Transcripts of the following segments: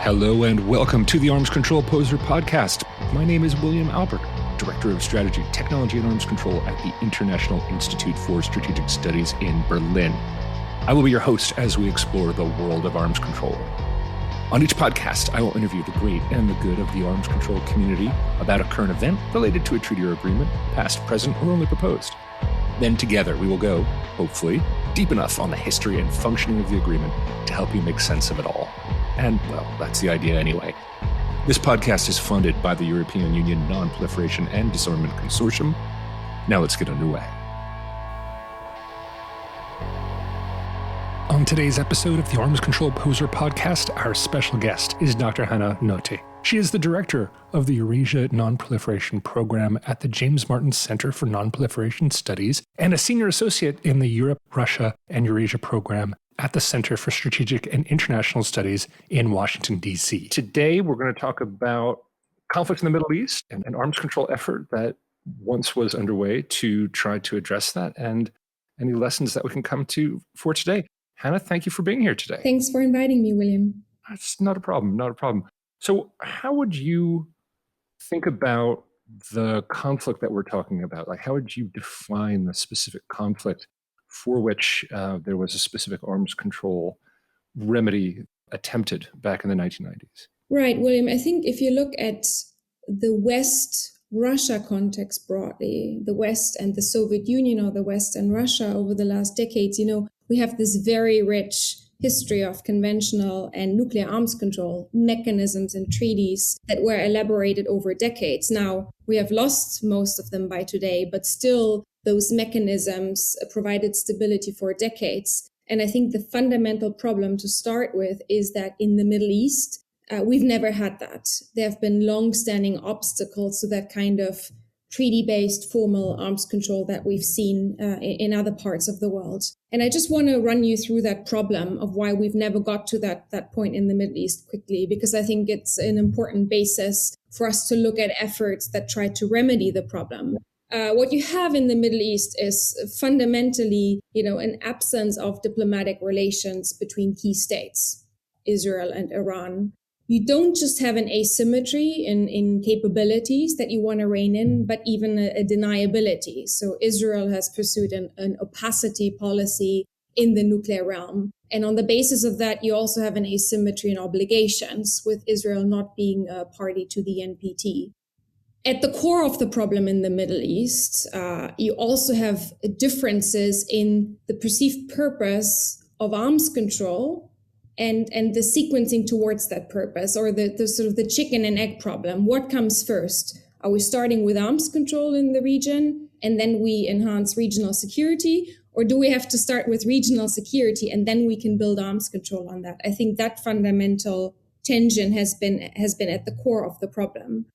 Hello and welcome to the Arms Control Poseur podcast. My name is William Albert, Director of Strategy, Technology and Arms Control at the International Institute for Strategic Studies in Berlin. I will be your host as we explore the world of arms control. On each podcast, I will interview the great and the good of the arms control community about a current event related to a treaty or agreement, past, present, or only proposed. Then together we will go, hopefully, deep enough on the history and functioning of the agreement to help you make sense of it all. And, well, that's the idea anyway. This podcast is funded by the European Union Non-Proliferation and Disarmament Consortium. Now let's get underway. On today's episode of the Arms Control Poseur podcast, our special guest is Dr. Hanna Notte. She is the director of the Eurasia Non-Proliferation Program at the James Martin Center for Non-Proliferation Studies and a senior associate in the Europe, Russia, and Eurasia program at the Center for Strategic and International Studies in Washington, D.C. Today, we're going to talk about conflict in the Middle East and an arms control effort that once was underway to try to address that and any lessons that we can come to for today. Hanna, thank you for being here today. Thanks for inviting me, William. That's not a problem. So how would you think about the conflict that we're talking about? Like, how would you define the specific conflict for which there was a specific arms control remedy attempted back in the 1990s? Right, William. I think if you look at the West-Russia context broadly, the West and the Soviet Union or the West and Russia over the last decades, we have this very rich history of conventional and nuclear arms control mechanisms and treaties that were elaborated over decades. Now, we have lost most of them by today, but still those mechanisms provided stability for decades. And I think the fundamental problem to start with is that in the Middle East, we've never had that. There have been long-standing obstacles to that kind of treaty-based formal arms control that we've seen in other parts of the world. And I just want to run you through that problem of why we've never got to that point in the Middle East quickly, because I think it's an important basis for us to look at efforts that try to remedy the problem. What you have in the Middle East is fundamentally, an absence of diplomatic relations between key states, Israel and Iran. You don't just have an asymmetry in capabilities that you want to rein in, but even a deniability. So Israel has pursued an opacity policy in the nuclear realm. And on the basis of that, you also have an asymmetry in obligations, with Israel not being a party to the NPT. At the core of the problem in the Middle East, you also have differences in the perceived purpose of arms control and the sequencing towards that purpose, or the sort of the chicken and egg problem. What comes first? Are we starting with arms control in the region and then we enhance regional security? Or do we have to start with regional security and then we can build arms control on that? I think that fundamental tension has been at the core of the problem.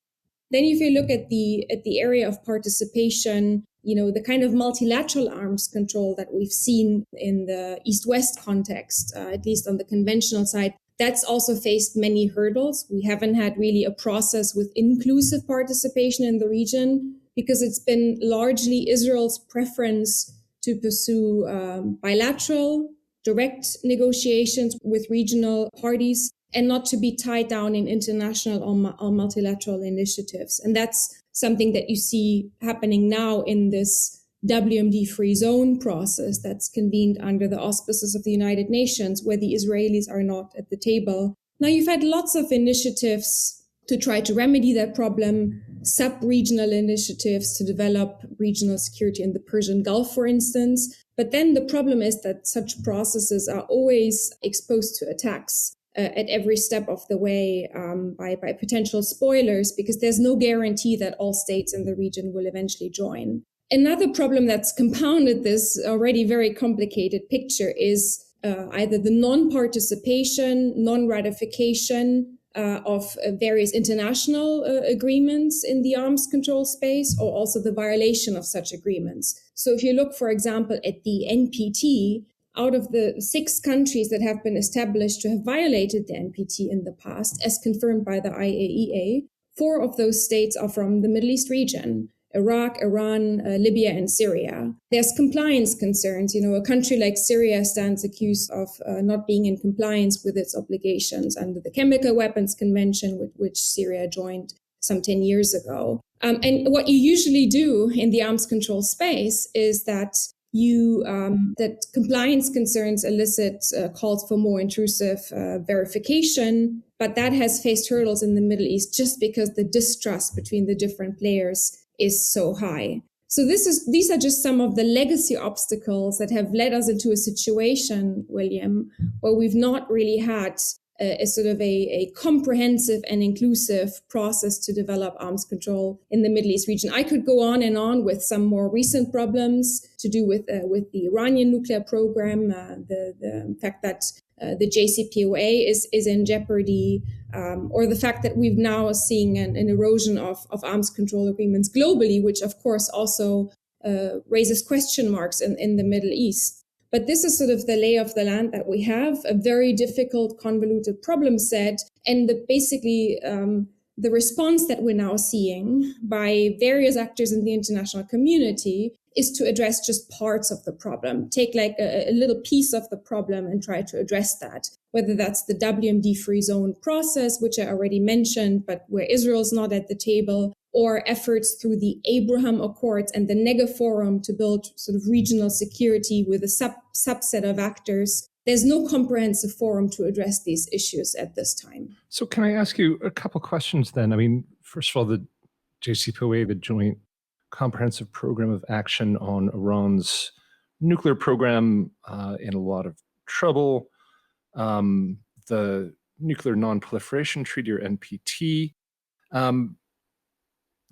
Then if you look at the area of participation, the kind of multilateral arms control that we've seen in the East-West context, at least on the conventional side, that's also faced many hurdles. We haven't had really a process with inclusive participation in the region because it's been largely Israel's preference to pursue bilateral, direct negotiations with regional parties and not to be tied down in international or multilateral initiatives. And that's something that you see happening now in this WMD free zone process that's convened under the auspices of the United Nations, where the Israelis are not at the table. Now, you've had lots of initiatives to try to remedy that problem, sub-regional initiatives to develop regional security in the Persian Gulf, for instance. But then the problem is that such processes are always exposed to attacks at every step of the way by potential spoilers, because there's no guarantee that all states in the region will eventually join. Another problem that's compounded this already very complicated picture is either the non-participation, non-ratification of various international agreements in the arms control space, or also the violation of such agreements. So if you look, for example, at the NPT, out of the 6 countries that have been established to have violated the NPT in the past, as confirmed by the IAEA, 4 of those states are from the Middle East region. Iraq, Iran, Libya, and Syria. There's compliance concerns. A country like Syria stands accused of not being in compliance with its obligations under the Chemical Weapons Convention, with which Syria joined some 10 years ago. And what you usually do in the arms control space is that that compliance concerns elicit calls for more intrusive verification, but that has faced hurdles in the Middle East just because the distrust between the different players is so high. So these are just some of the legacy obstacles that have led us into a situation, William, where we've not really had a sort of a comprehensive and inclusive process to develop arms control in the Middle East region. I could go on and on with some more recent problems to do with the Iranian nuclear program, the fact that the JCPOA is in jeopardy, or the fact that we've now seeing an erosion of arms control agreements globally, which of course also raises question marks in the Middle East. But this is sort of the lay of the land that we have, a very difficult, convoluted problem set. And basically, the response that we're now seeing by various actors in the international community is to address just parts of the problem, take like a little piece of the problem and try to address that, whether that's the WMD free zone process, which I already mentioned, but where Israel's not at the table, or efforts through the Abraham Accords and the Nega Forum to build sort of regional security with a subset of actors. There's no comprehensive forum to address these issues at this time. So can I ask you a couple questions then? I mean, first of all, the JCPOA, the Joint Comprehensive Program of Action on Iran's nuclear program, in a lot of trouble. The Nuclear Non-Proliferation Treaty, or NPT.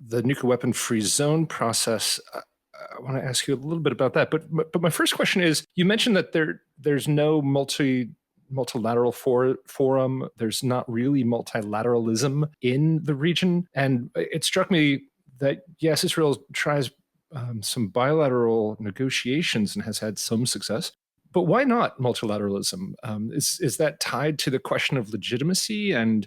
The nuclear weapon free zone process. I want to ask you a little bit about that. But my first question is, you mentioned that there's no multilateral forum. There's not really multilateralism in the region. And it struck me that, yes, Israel tries some bilateral negotiations and has had some success. But why not multilateralism? Is that tied to the question of legitimacy and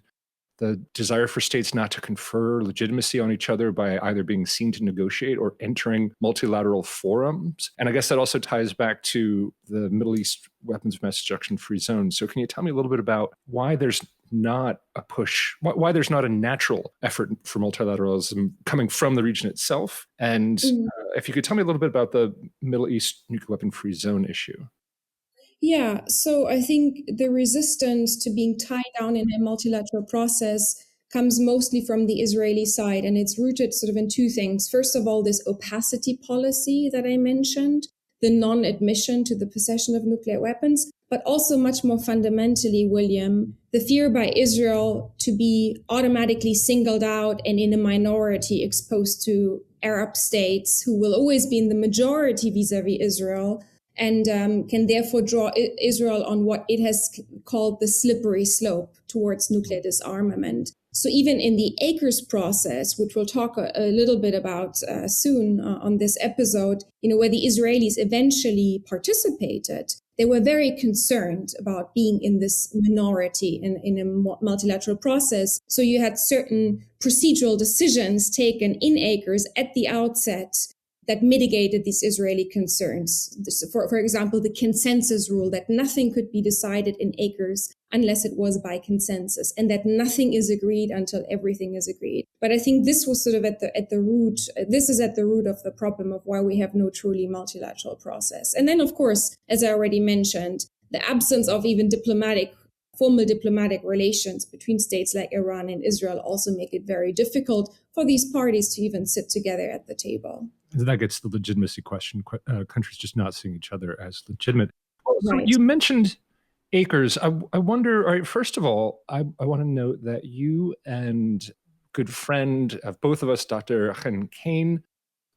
the desire for states not to confer legitimacy on each other by either being seen to negotiate or entering multilateral forums? And I guess that also ties back to the Middle East weapons of mass destruction free zone. So can you tell me a little bit about why there's not a push, why there's not a natural effort for multilateralism coming from the region itself? And if you could tell me a little bit about the Middle East nuclear weapon free zone issue. Yeah, so I think the resistance to being tied down in a multilateral process comes mostly from the Israeli side, and it's rooted sort of in two things. First of all, this opacity policy that I mentioned, the non-admission to the possession of nuclear weapons, but also much more fundamentally, William, the fear by Israel to be automatically singled out and in a minority exposed to Arab states who will always be in the majority vis-a-vis Israel, and can therefore draw Israel on what it has called the slippery slope towards nuclear disarmament. So even in the ACRS process, which we'll talk a little bit about soon on this episode, where the Israelis eventually participated, they were very concerned about being in this minority in a multilateral process. So you had certain procedural decisions taken in ACRS at the outset that mitigated these Israeli concerns. For example, the consensus rule that nothing could be decided in ACRS unless it was by consensus, and that nothing is agreed until everything is agreed. But I think this was sort of at the root. This is at the root of the problem of why we have no truly multilateral process. And then, of course, as I already mentioned, the absence of even formal diplomatic relations between states like Iran and Israel also make it very difficult for these parties to even sit together at the table. That gets the legitimacy question, countries just not seeing each other as legitimate. So Right. you mentioned ACRS. I wonder, all right, first of all, I want to note that you and good friend of both of us, Dr. Hanna Notte,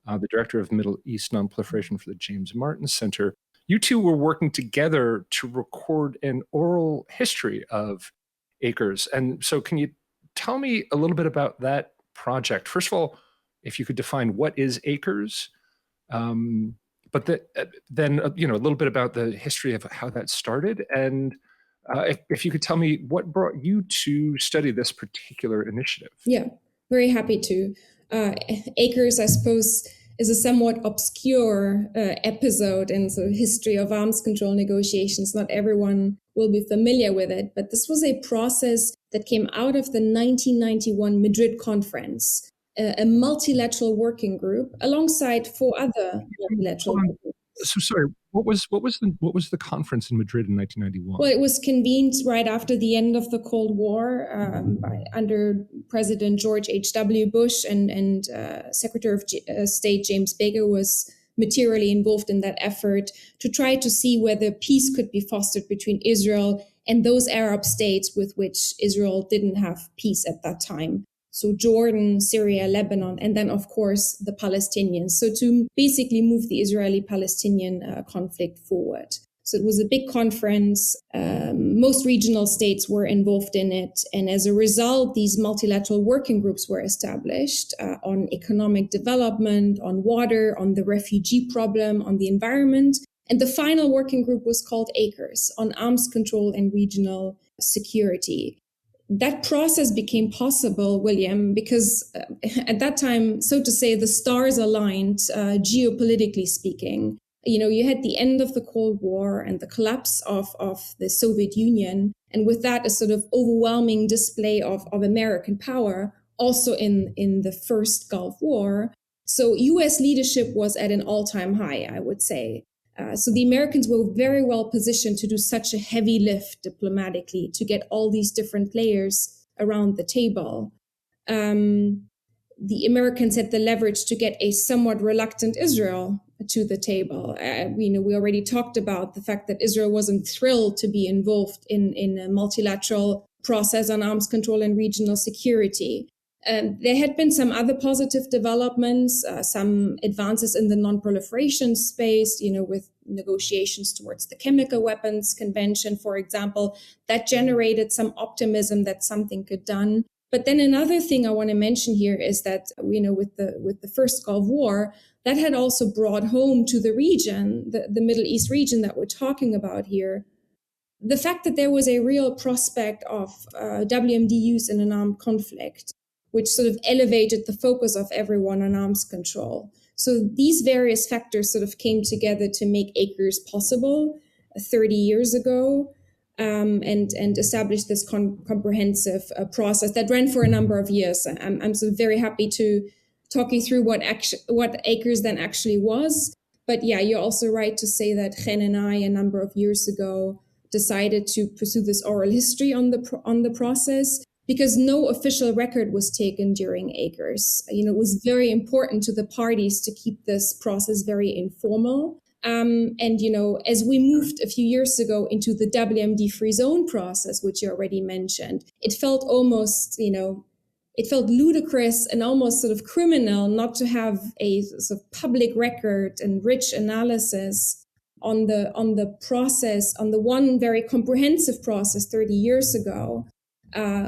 the director of Middle East Non-Proliferation for the James Martin Center, you two were working together to record an oral history of ACRS. And so can you tell me a little bit about that project? First of all, if you could define what is ACRS, but then a little bit about the history of how that started, and if you could tell me what brought you to study this particular initiative. Yeah, very happy to. ACRS, I suppose, is a somewhat obscure episode in the history of arms control negotiations. Not everyone will be familiar with it, but this was a process that came out of the 1991 Madrid conference, a multilateral working group alongside four other multilateral working groups. So sorry, what was the conference in Madrid in 1991? Well, it was convened right after the end of the Cold War under President George H.W. Bush, and Secretary of State James Baker was materially involved in that effort to try to see whether peace could be fostered between Israel and those Arab states with which Israel didn't have peace at that time. So Jordan, Syria, Lebanon, and then, of course, the Palestinians. So to basically move the Israeli-Palestinian conflict forward. So it was a big conference. Most regional states were involved in it. And as a result, these multilateral working groups were established on economic development, on water, on the refugee problem, on the environment. And the final working group was called ACRS, on arms control and regional security. That process became possible, William, because at that time, so to say, the stars aligned, geopolitically speaking. You know, you had the end of the Cold War and the collapse of the Soviet Union, and with that, a sort of overwhelming display of American power, also in the first Gulf War. So U.S. leadership was at an all-time high, I would say. So the Americans were very well positioned to do such a heavy lift diplomatically to get all these different players around the table. The Americans had the leverage to get a somewhat reluctant Israel to the table. We already talked about the fact that Israel wasn't thrilled to be involved in a multilateral process on arms control and regional security. There had been some other positive developments, some advances in the non-proliferation space, with negotiations towards the Chemical Weapons Convention, for example, that generated some optimism that something could be done. But then another thing I want to mention here is that, with the first Gulf War, that had also brought home to the region, the Middle East region that we're talking about here, the fact that there was a real prospect of WMD use in an armed conflict, which sort of elevated the focus of everyone on arms control. So these various factors sort of came together to make ACRS possible 30 years ago, and establish this comprehensive process that ran for a number of years. I'm so very happy to talk you through what ACRS then actually was. But yeah, you're also right to say that Chen and I, a number of years ago, decided to pursue this oral history on the process, because no official record was taken during ACRS. It was very important to the parties to keep this process very informal. And, as we moved a few years ago into the WMD free zone process, which you already mentioned, it felt almost, it felt ludicrous and almost sort of criminal not to have a sort of public record and rich analysis on the process, on the one very comprehensive process 30 years ago,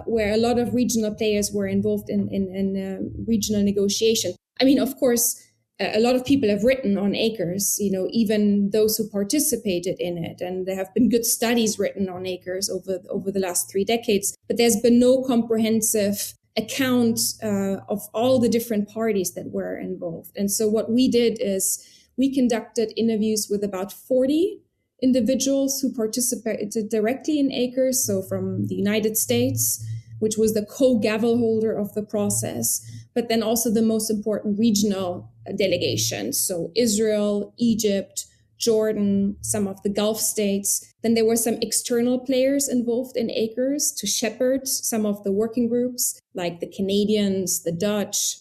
where a lot of regional players were involved in regional negotiation. I mean, of course, a lot of people have written on ACRS, even those who participated in it. And there have been good studies written on ACRS over the last 3 decades. But there's been no comprehensive account of all the different parties that were involved. And so what we did is we conducted interviews with about 40 individuals who participated directly in ACRS, so from the United States, which was the co-gavel holder of the process, but then also the most important regional delegations, so Israel, Egypt, Jordan, some of the Gulf states. Then there were some external players involved in ACRS to shepherd some of the working groups, like the Canadians, the Dutch,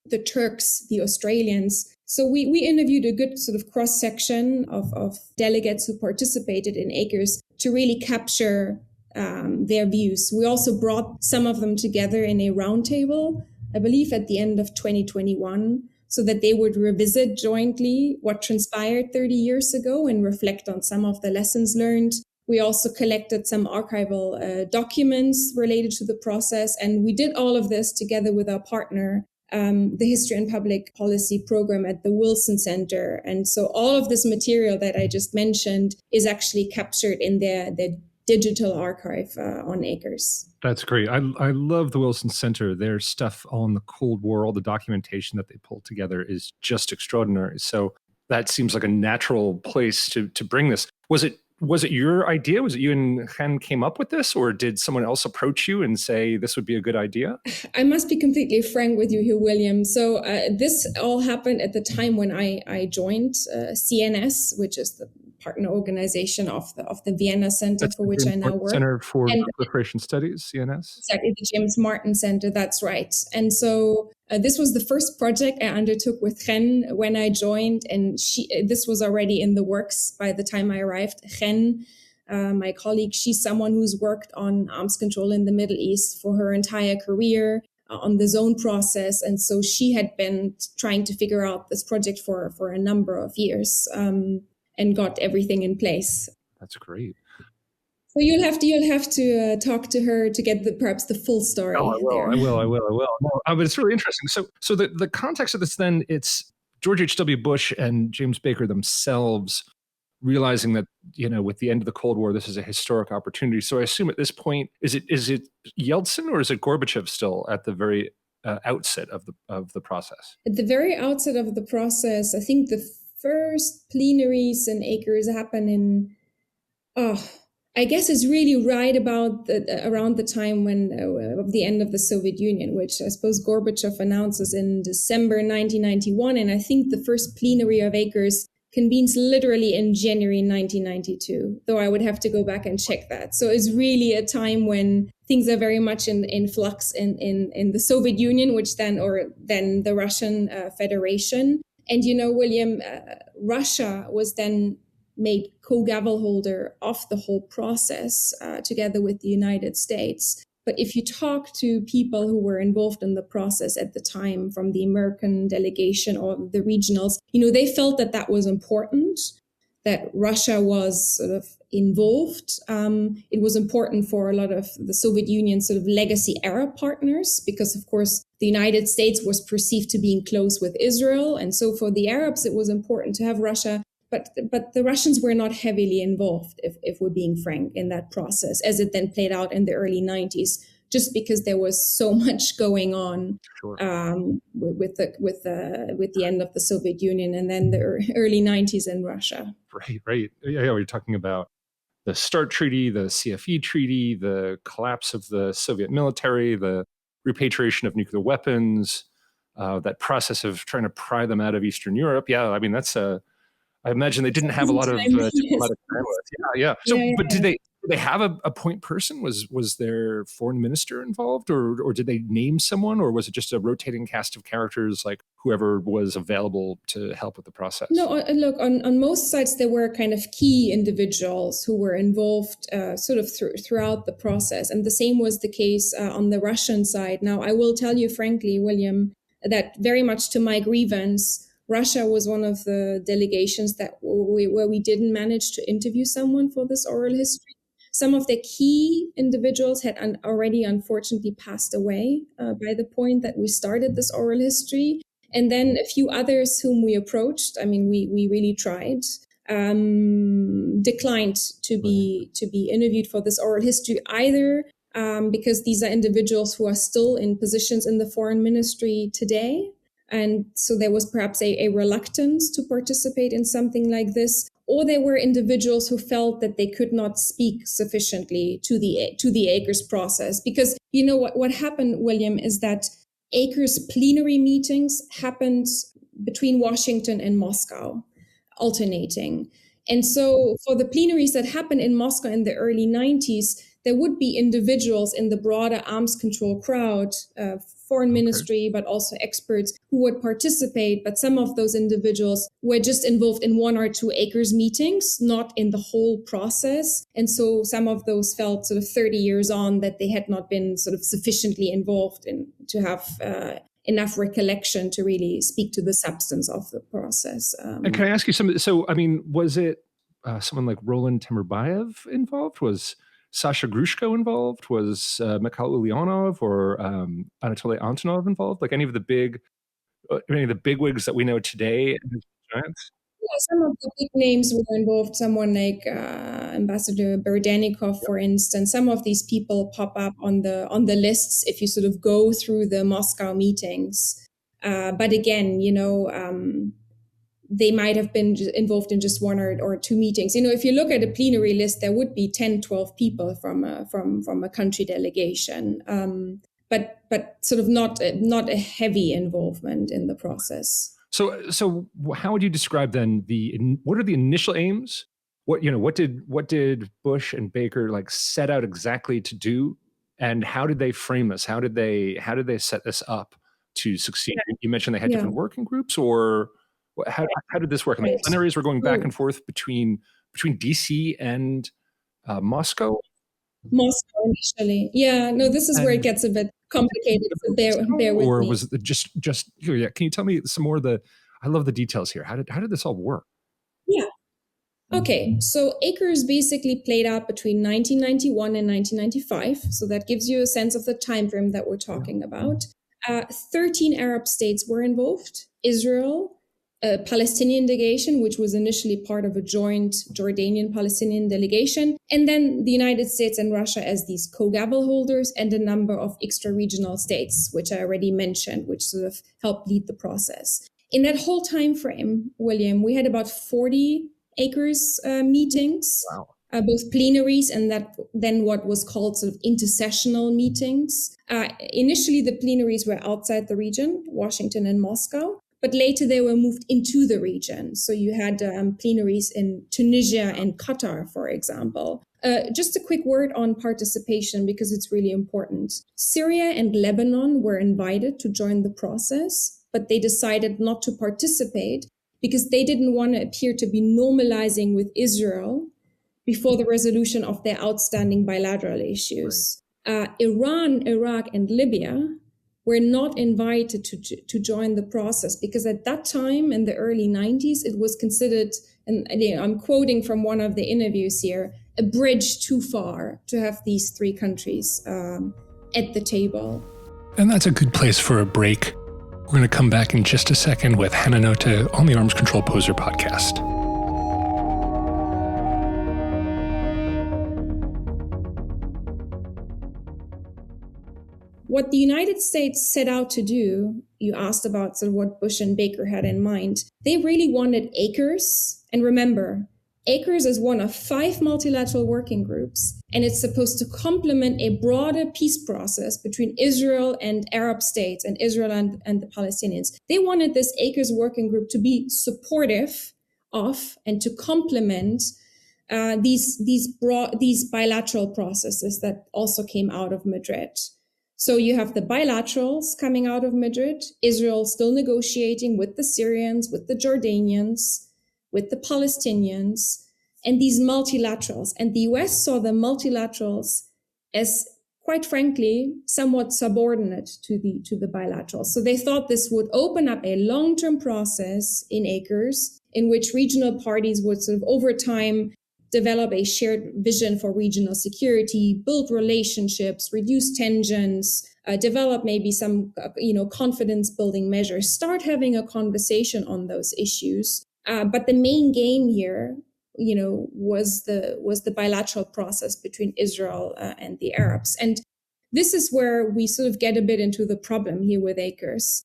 the Turks, the Australians. So we interviewed a good sort of cross-section of delegates who participated in ACRS to really capture their views. We also brought some of them together in a roundtable, I believe at the end of 2021, so that they would revisit jointly what transpired 30 years ago and reflect on some of the lessons learned. We also collected some archival documents related to the process, and we did all of this together with our partner, the History and Public Policy program at the Wilson Center. And so all of this material that I just mentioned is actually captured in their digital archive on ACRS. That's great. I love the Wilson Center. Their stuff on the Cold War, all the documentation that they pulled together is just extraordinary. So that seems like a natural place to bring this. Was it your idea? Was it you and Chen came up with this, or did someone else approach you and say this would be a good idea? I must be completely frank with you here, William. So this all happened at the time when I joined CNS, which is the partner organization of the Vienna Center, for which I now work. Center for Proliferation Studies, CNS. Exactly, the James Martin Center. That's right. And so this was the first project I undertook with Chen when I joined, and this was already in the works by the time I arrived. Chen, my colleague, she's someone who's worked on arms control in the Middle East for her entire career, on the zone process. And so she had been trying to figure out this project for a number of years, and got everything in place. That's great. So you'll have to talk to her to get perhaps the full story. Oh, I will. No, but it's really interesting. So the context of this, then, it's George H.W. Bush and James Baker themselves realizing that, with the end of the Cold War, this is a historic opportunity. So I assume at this point, is it Yeltsin or is it Gorbachev still at the very outset of the process? At the very outset of the process, I think the first plenaries and ACRS happen in, I guess it's really right about around the time when of the end of the Soviet Union, which I suppose Gorbachev announces in December 1991. And I think the first plenary of ACRS convenes literally in January 1992, though I would have to go back and check that. So it's really a time when things are very much in flux in the Soviet Union, which then the Russian Federation. And, William, Russia was then made co-gavel holder of the whole process together with the United States. But if you talk to people who were involved in the process at the time, from the American delegation or the regionals, they felt that was important, that Russia was sort of involved. It was important for a lot of the Soviet Union sort of legacy Arab partners, because, of course, the United States was perceived to being close with Israel. And so for the Arabs, it was important to have Russia. But the Russians were not heavily involved, if we're being frank, in that process, as it then played out in the early 90s, just because there was so much going on. Sure. With the end of the Soviet Union and then the early 90s in Russia. Right. Yeah, we're talking about the START Treaty, the CFE Treaty, the collapse of the Soviet military, the repatriation of nuclear weapons, that process of trying to pry them out of Eastern Europe. Yeah, I mean, I imagine they didn't have a lot of diplomatic bandwidth. Yeah. So, but did they have a point person? Was their foreign minister involved, or did they name someone, or was it just a rotating cast of characters, like whoever was available to help with the process? No, look, on most sides, there were kind of key individuals who were involved sort of throughout the process. And the same was the case on the Russian side. Now, I will tell you frankly, William, that very much to my grievance, Russia was one of the delegations where we didn't manage to interview someone for this oral history. Some of the key individuals had already unfortunately passed away by the point that we started this oral history. And then a few others whom we approached, I mean, we really tried, declined to be interviewed for this oral history, either because these are individuals who are still in positions in the foreign ministry today. And so there was perhaps a reluctance to participate in something like this, or there were individuals who felt that they could not speak sufficiently to the ACRS process. Because what happened, William, is that ACRS plenary meetings happened between Washington and Moscow, alternating. And so for the plenaries that happened in Moscow in the early 90s, there would be individuals in the broader arms control crowd, foreign ministry, but also experts who would participate. But some of those individuals were just involved in one or two ACRS meetings, not in the whole process. And so some of those felt sort of 30 years on that they had not been sort of sufficiently involved to have enough recollection to really speak to the substance of the process. And can I ask you something? So, I mean, was it someone like Roland Temirbayev involved? Was Sasha Grushko involved? Was Mikhail Ulyanov or Anatoly Antonov involved? Like any of the bigwigs that we know today? Yeah, some of the big names were involved. Someone like Ambassador Berdenikov, for instance. Some of these people pop up on the lists if you sort of go through the Moscow meetings. But again, they might have been involved in just one or two meetings. If you look at a plenary list, there would be 10, 12 people from a country delegation, but sort of not a heavy involvement in the process. So how would you describe then what are the initial aims? What did Bush and Baker set out exactly to do, and how did they frame this? How did they set this up to succeed? Yeah. You mentioned they had different working groups, or how did this work? I mean, plenaries were going back and forth between DC and Moscow. Moscow initially, yeah. No, this is where it gets a bit complicated. So bear with me. Or was it just? Yeah, can you tell me some more? I love the details here. How did this all work? Yeah. Okay, so ACRS basically played out between 1991 and 1995. So that gives you a sense of the time frame that we're talking about. 13 Arab states were involved. Israel, a Palestinian delegation, which was initially part of a joint Jordanian-Palestinian delegation, and then the United States and Russia as these co-gavel holders, and a number of extra-regional states, which I already mentioned, which sort of helped lead the process. In that whole time frame, William, we had about 40 ACRS meetings, wow. Both plenaries and then what was called sort of intercessional meetings. Initially, the plenaries were outside the region, Washington and Moscow, but later they were moved into the region. So you had plenaries in Tunisia and Qatar, for example. Just a quick word on participation, because it's really important. Syria and Lebanon were invited to join the process, but they decided not to participate because they didn't want to appear to be normalizing with Israel before the resolution of their outstanding bilateral issues. Right. Iran, Iraq, and Libya were not invited to join the process because at that time in the early 90s, it was considered, and I'm quoting from one of the interviews here, a bridge too far to have these three countries at the table. And that's a good place for a break. We're going to come back in just a second with Hanna Notte on the Arms Control Poseur podcast. What the United States set out to do, you asked about sort of what Bush and Baker had in mind. They really wanted ACRS. And remember, ACRS is one of 5 multilateral working groups, and it's supposed to complement a broader peace process between Israel and Arab states and Israel and the Palestinians. They wanted this ACRS working group to be supportive of and to complement these bilateral processes that also came out of Madrid. So you have the bilaterals coming out of Madrid, Israel still negotiating with the Syrians, with the Jordanians, with the Palestinians, and these multilaterals. And the US saw the multilaterals as, quite frankly, somewhat subordinate to the bilaterals. So they thought this would open up a long-term process in ACRS in which regional parties would sort of over time develop a shared vision for regional security, build relationships, reduce tensions, develop maybe some, confidence building measures, start having a conversation on those issues. But the main game here, was the bilateral process between Israel and the Arabs. And this is where we sort of get a bit into the problem here with ACRS,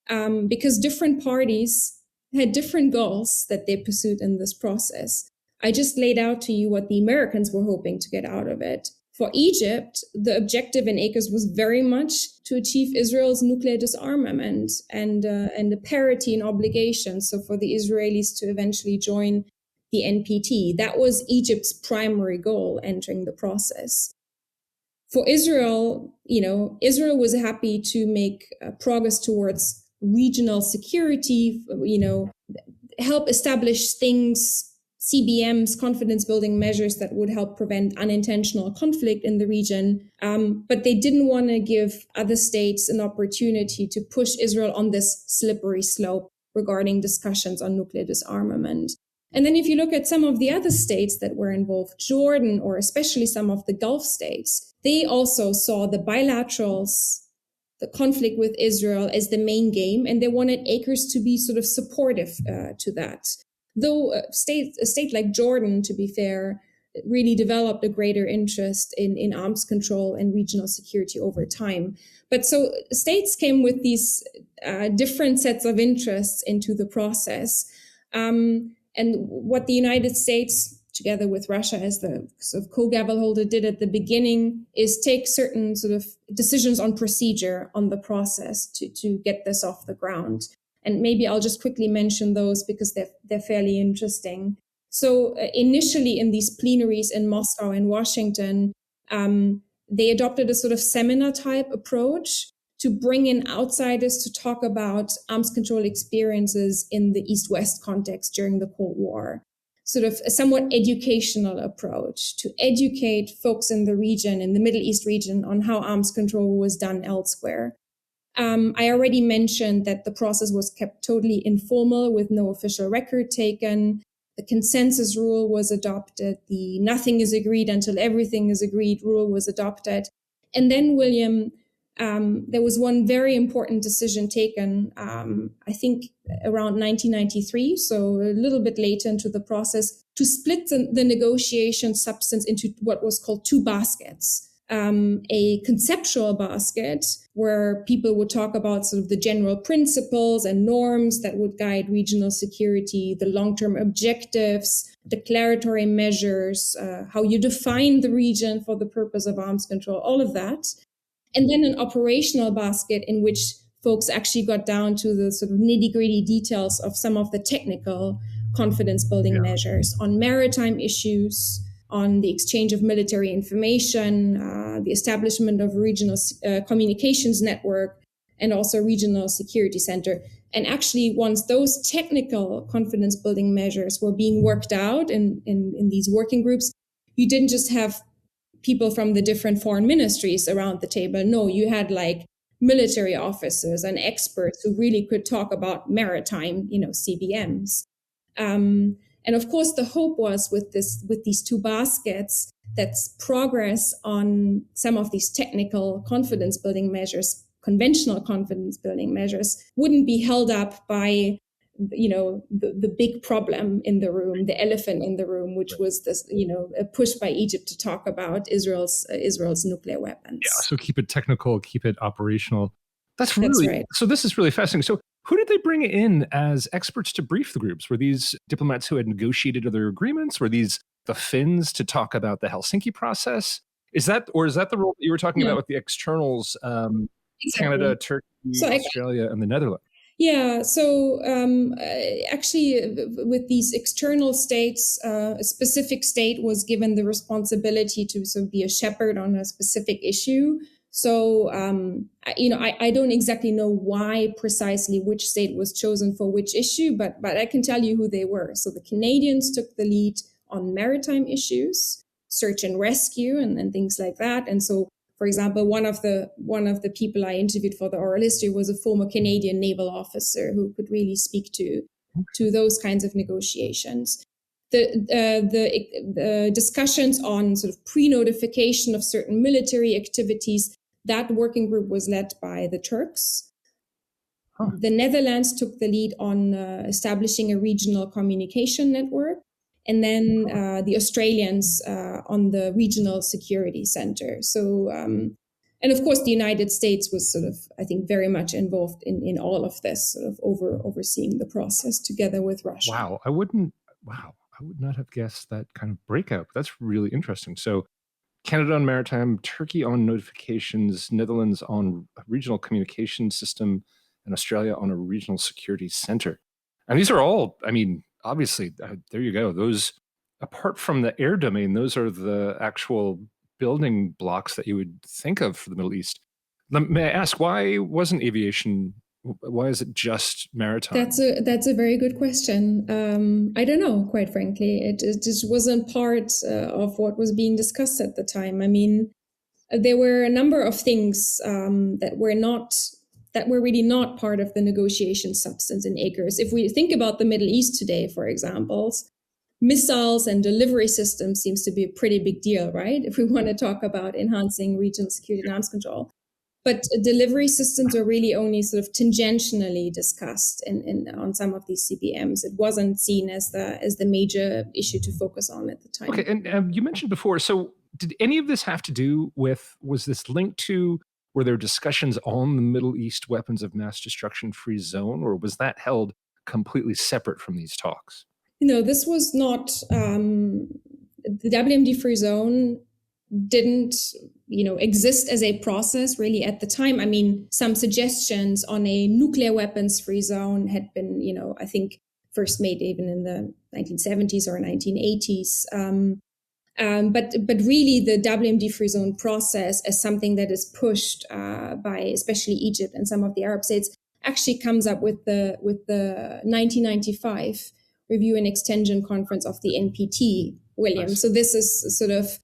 because different parties had different goals that they pursued in this process. I just laid out to you what the Americans were hoping to get out of it. For Egypt, the objective in ACRS was very much to achieve Israel's nuclear disarmament and the parity in obligations. So for the Israelis to eventually join the NPT, that was Egypt's primary goal entering the process. For Israel, Israel was happy to make progress towards regional security, help establish things, CBMs, confidence building measures that would help prevent unintentional conflict in the region. But they didn't want to give other states an opportunity to push Israel on this slippery slope regarding discussions on nuclear disarmament. And then if you look at some of the other states that were involved, Jordan, or especially some of the Gulf states, they also saw the bilaterals, the conflict with Israel as the main game, and they wanted ACRS to be sort of supportive to that. Though a state like Jordan, to be fair, really developed a greater interest in arms control and regional security over time. But so states came with these different sets of interests into the process. And what the United States, together with Russia as the sort of co-gavel holder, did at the beginning is take certain sort of decisions on procedure on the process to get this off the ground. And maybe I'll just quickly mention those because they're fairly interesting. So initially in these plenaries in Moscow and Washington, they adopted a sort of seminar type approach to bring in outsiders to talk about arms control experiences in the East-West context during the Cold War. Sort of a somewhat educational approach to educate folks in the region, in the Middle East region, on how arms control was done elsewhere. I already mentioned that the process was kept totally informal with no official record taken. The consensus rule was adopted. The nothing is agreed until everything is agreed rule was adopted. And then, William, there was one very important decision taken, I think around 1993, so a little bit later into the process, to split the negotiation substance into what was called two baskets. A conceptual basket where people would talk about sort of the general principles and norms that would guide regional security, the long-term objectives, declaratory measures, how you define the region for the purpose of arms control, all of that. And then an operational basket in which folks actually got down to the sort of nitty-gritty details of some of the technical confidence-building measures on maritime issues, on the exchange of military information, the establishment of a regional communications network, and also regional security center. And actually, once those technical confidence-building measures were being worked out in these working groups, you didn't just have people from the different foreign ministries around the table. No, you had like military officers and experts who really could talk about maritime, CBMs. And of course, the hope was with these two baskets that progress on some of these technical confidence building measures, conventional confidence building measures, wouldn't be held up by the big problem in the room, the elephant in the room, which was this, a push by Egypt to talk about Israel's nuclear weapons. Yeah, so keep it technical, keep it operational. That's right. So this is really fascinating. So who did they bring in as experts to brief the groups? Were these diplomats who had negotiated other agreements? Were these the Finns to talk about the Helsinki process? Is that the role that you were talking about with the externals, exactly. Canada, Turkey, Australia, and the Netherlands? Yeah, so actually with these external states, a specific state was given the responsibility to sort of be a shepherd on a specific issue. So, I don't exactly know why precisely which state was chosen for which issue, but I can tell you who they were. So the Canadians took the lead on maritime issues, search and rescue, and things like that. And so, for example, one of the people I interviewed for the oral history was a former Canadian naval officer who could really speak to those kinds of negotiations. The discussions on sort of pre-notification of certain military activities, that working group was led by the Turks. The Netherlands took the lead on establishing a regional communication network. And then the Australians on the regional security center. So, and of course, the United States was sort of, I think, very much involved in all of this, sort of overseeing the process together with Russia. Wow, I would not have guessed that kind of breakout. That's really interesting. So Canada on maritime, Turkey on notifications, Netherlands on a regional communication system, and Australia on a regional security center. And these are all, obviously, there you go. Those, apart from the air domain, those are the actual building blocks that you would think of for the Middle East. May I ask, why wasn't aviation? Why is it just maritime? That's a very good question. I don't know, quite frankly. It just wasn't part of what was being discussed at the time. There were a number of things that were really not part of the negotiation substance in ACRS. If we think about the Middle East today, for example, missiles and delivery systems seems to be a pretty big deal, right? If we want to talk about enhancing regional security and arms control. But delivery systems are really only sort of tangentially discussed on some of these CBMs. It wasn't seen as the major issue to focus on at the time. Okay, and you mentioned before, so did any of this have to do with, was this linked to, were there discussions on the Middle East weapons of mass destruction free zone, or was that held completely separate from these talks? No, this was not, the WMD free zone didn't exist as a process really at the time. I mean, some suggestions on a nuclear weapons free zone had been, I think first made even in the 1970s or 1980s. But really the WMD free zone process as something that is pushed by especially Egypt and some of the Arab states actually comes up with the 1995 Review and Extension Conference of the NPT, William. So this is sort of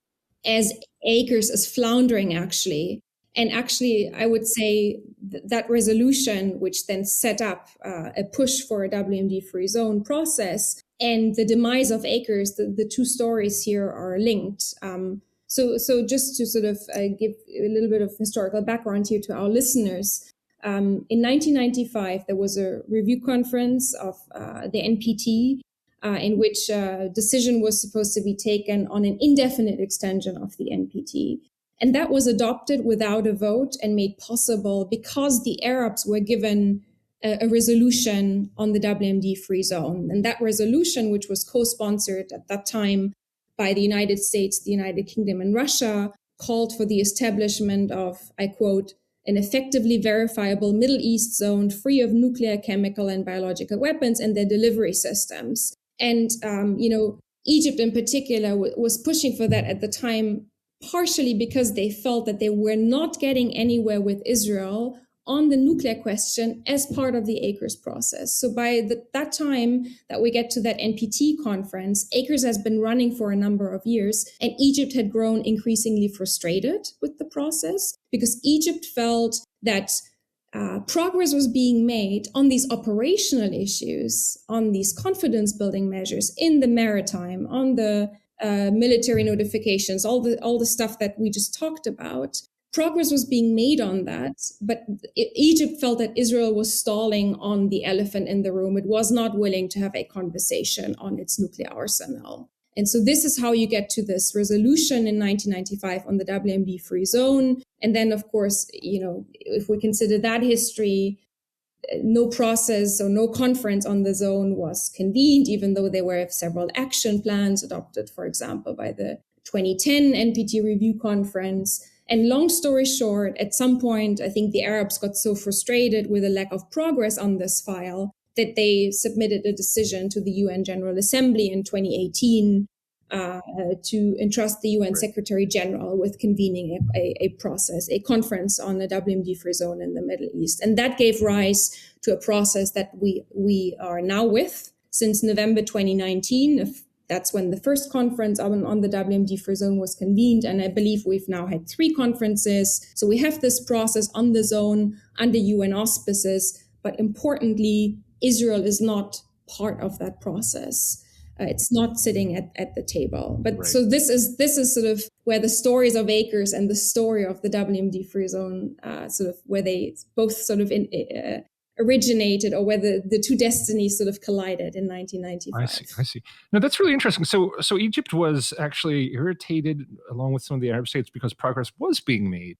as ACRS is floundering, actually. And actually, I would say that resolution, which then set up a push for a WMD-free zone process, and the demise of ACRS, the two stories here are linked. So just to sort of give a little bit of historical background here to our listeners, in 1995, there was a review conference of the NPT, in which a decision was supposed to be taken on an indefinite extension of the NPT. And that was adopted without a vote and made possible because the Arabs were given a resolution on the WMD free zone. And that resolution, which was co-sponsored at that time by the United States, the United Kingdom, and Russia, called for the establishment of, I quote, an effectively verifiable Middle East zone free of nuclear, chemical, and biological weapons and their delivery systems. And, Egypt in particular was pushing for that at the time, partially because they felt that they were not getting anywhere with Israel on the nuclear question as part of the ACRS process. So by that time that we get to that NPT conference, ACRS has been running for a number of years, and Egypt had grown increasingly frustrated with the process because Egypt felt that progress was being made on these operational issues, on these confidence building measures in the maritime, on the military notifications, all the stuff that we just talked about. Progress was being made on that, but Egypt felt that Israel was stalling on the elephant in the room. It was not willing to have a conversation on its nuclear arsenal. And so this is how you get to this resolution in 1995 on the WMD free zone. And then, of course, if we consider that history, no process or no conference on the zone was convened, even though there were several action plans adopted, for example, by the 2010 NPT review conference. And long story short, at some point, I think the Arabs got so frustrated with the lack of progress on this file that they submitted a decision to the UN General Assembly in 2018 to entrust the UN Secretary General with convening a process, a conference on the WMD free zone in the Middle East. And that gave rise to a process that we are now with since November 2019. That's when the first conference on the WMD free zone was convened. And I believe we've now had 3 conferences. So we have this process on the zone under UN auspices. But importantly, Israel is not part of that process. It's not sitting at the table. But right. So this is sort of where the stories of ACRS and the story of the WMD free zone, sort of where they both sort of originated, or where the two destinies sort of collided in 1995. I see. Now that's really interesting. So Egypt was actually irritated along with some of the Arab states because progress was being made.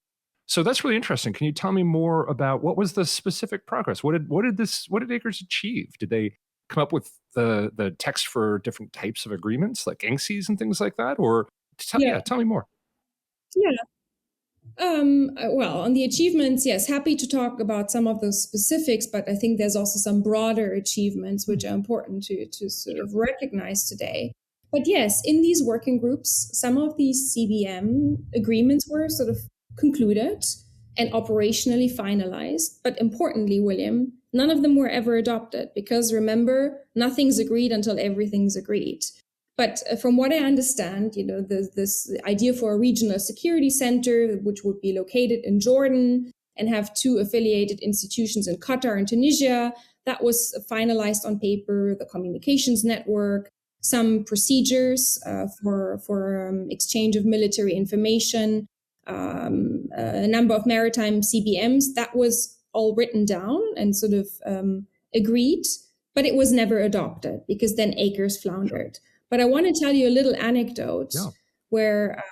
So that's really interesting. Can you tell me more about what was the specific progress? What did ACRS achieve? Did they come up with the text for different types of agreements like ANCSES and things like that? Or tell me more. Yeah. Well, on the achievements, yes, happy to talk about some of those specifics, but I think there's also some broader achievements which are important to sort of recognize today. But yes, in these working groups, some of these CBM agreements were sort of concluded and operationally finalized. But importantly, William, none of them were ever adopted because remember, nothing's agreed until everything's agreed. But from what I understand, this idea for a regional security center, which would be located in Jordan and have 2 affiliated institutions in Qatar and Tunisia, that was finalized on paper, the communications network, some procedures for exchange of military information a number of maritime CBMs. That was all written down and sort of agreed, but it was never adopted because then ACRS floundered. But I want to tell you a little anecdote where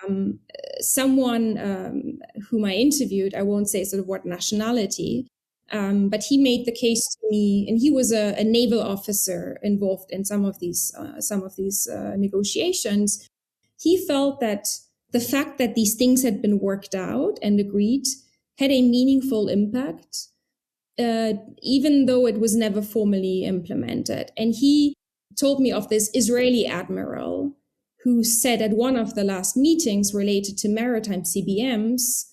someone whom I interviewed, I won't say sort of what nationality, but he made the case to me, and he was a naval officer involved in some of these negotiations. He felt that the fact that these things had been worked out and agreed had a meaningful impact, even though it was never formally implemented. And he told me of this Israeli admiral who said at one of the last meetings related to maritime CBMs,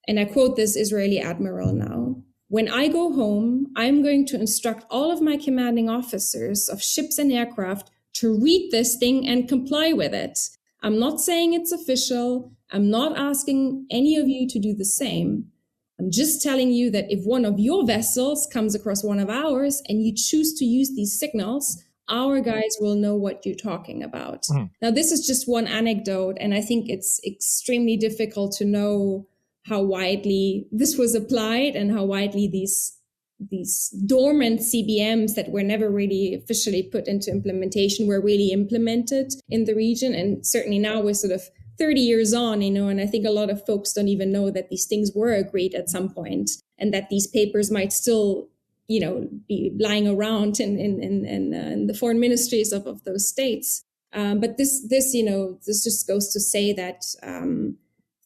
and I quote this Israeli admiral now, "When I go home, I'm going to instruct all of my commanding officers of ships and aircraft to read this thing and comply with it. I'm not saying it's official. I'm not asking any of you to do the same. I'm just telling you that if one of your vessels comes across one of ours and you choose to use these signals, our guys will know what you're talking about." Now, this is just one anecdote, and I think it's extremely difficult to know how widely this was applied and how widely these dormant CBMs that were never really officially put into implementation were really implemented in the region. And certainly now we're sort of 30 years on, and I think a lot of folks don't even know that these things were agreed at some point and that these papers might still, be lying around in the foreign ministries of those states. But this just goes to say that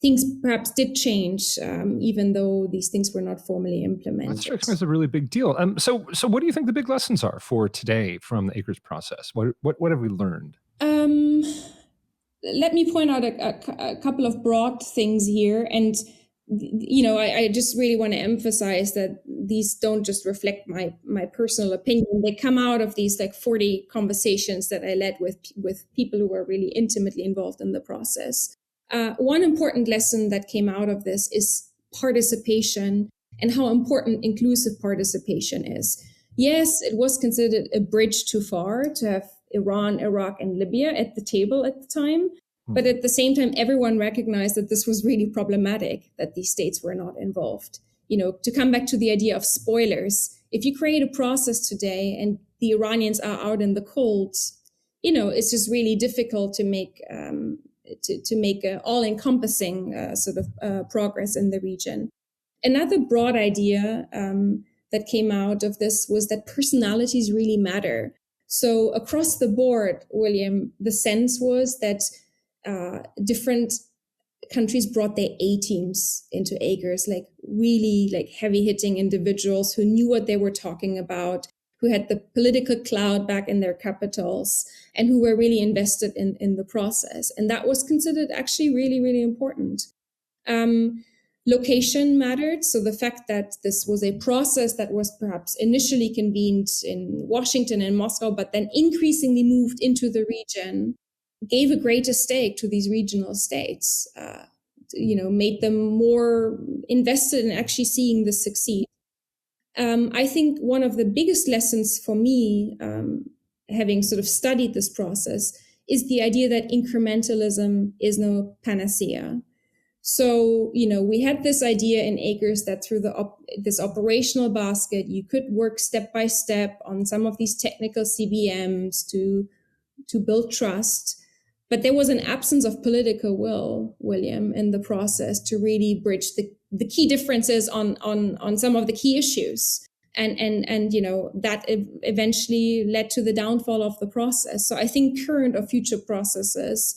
things perhaps did change, even though these things were not formally implemented. That strikes me as a really big deal. So what do you think the big lessons are for today from the ACRS process? What have we learned? Let me point out a couple of broad things here. And, I just really want to emphasize that these don't just reflect my personal opinion. They come out of these 40 conversations that I led with people who were really intimately involved in the process. One important lesson that came out of this is participation and how important inclusive participation is. Yes, it was considered a bridge too far to have Iran, Iraq, and Libya at the table at the time. But at the same time, everyone recognized that this was really problematic, that these states were not involved. To come back to the idea of spoilers, if you create a process today and the Iranians are out in the cold, it's just really difficult to make all-encompassing sort of progress in the region. Another broad idea that came out of this was that personalities really matter. So across the board, William, the sense was that different countries brought their A-teams into ACRS, really heavy-hitting individuals who knew what they were talking about, who had the political clout back in their capitals, and who were really invested in the process. And that was considered actually really, really important. Location mattered. So the fact that this was a process that was perhaps initially convened in Washington and Moscow, but then increasingly moved into the region, gave a greater stake to these regional states, made them more invested in actually seeing this succeed. I think one of the biggest lessons for me, having sort of studied this process, is the idea that incrementalism is no panacea. So, we had this idea in ACRS that through this operational basket, you could work step by step on some of these technical CBMs to build trust. But there was an absence of political will, William, in the process to really bridge the key differences on some of the key issues. And that eventually led to the downfall of the process. So I think current or future processes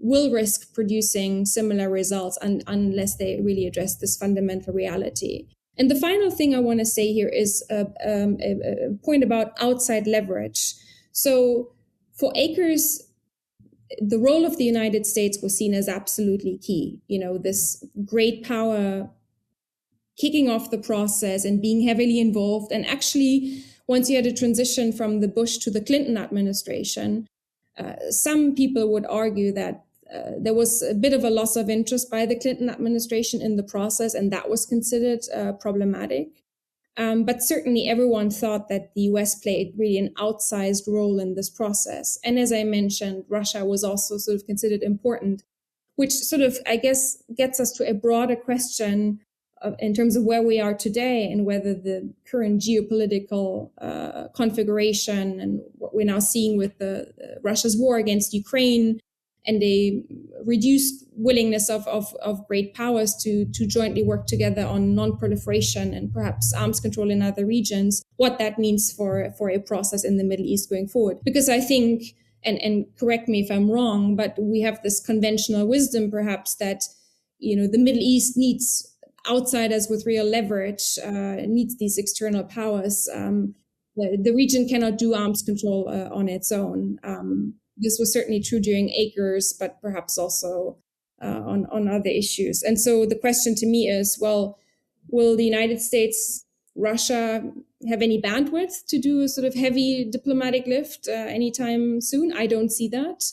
will risk producing similar results unless they really address this fundamental reality. And the final thing I want to say here is a point about outside leverage. So for ACRS, the role of the United States was seen as absolutely key. This great power kicking off the process and being heavily involved. And actually, once you had a transition from the Bush to the Clinton administration, some people would argue that there was a bit of a loss of interest by the Clinton administration in the process, and that was considered problematic. But certainly everyone thought that the US played really an outsized role in this process. And as I mentioned, Russia was also sort of considered important. which sort of, I guess, gets us to a broader question in terms of where we are today and whether the current geopolitical configuration and what we're now seeing with the Russia's war against Ukraine and a reduced willingness of great powers to jointly work together on non-proliferation and perhaps arms control in other regions, what that means for a process in the Middle East going forward. Because I think, and correct me if I'm wrong, but we have this conventional wisdom perhaps that, the Middle East needs outsiders with real leverage, needs these external powers. The region cannot do arms control on its own. This was certainly true during ACRS, but perhaps also on other issues. And so the question to me is, well, will the United States, Russia have any bandwidth to do a sort of heavy diplomatic lift anytime soon? I don't see that.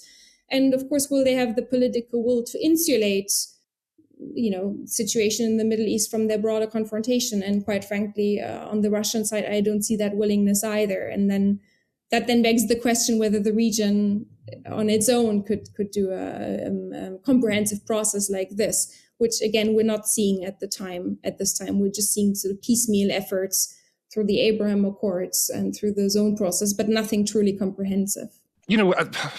And of course, will they have the political will to insulate situation in the Middle East from their broader confrontation? And quite frankly, on the Russian side, I don't see that willingness either. And then that begs the question whether the region on its own could do a comprehensive process like this, which again, we're not seeing at this time. We're just seeing sort of piecemeal efforts through the Abraham Accords and through the zone process, but nothing truly comprehensive.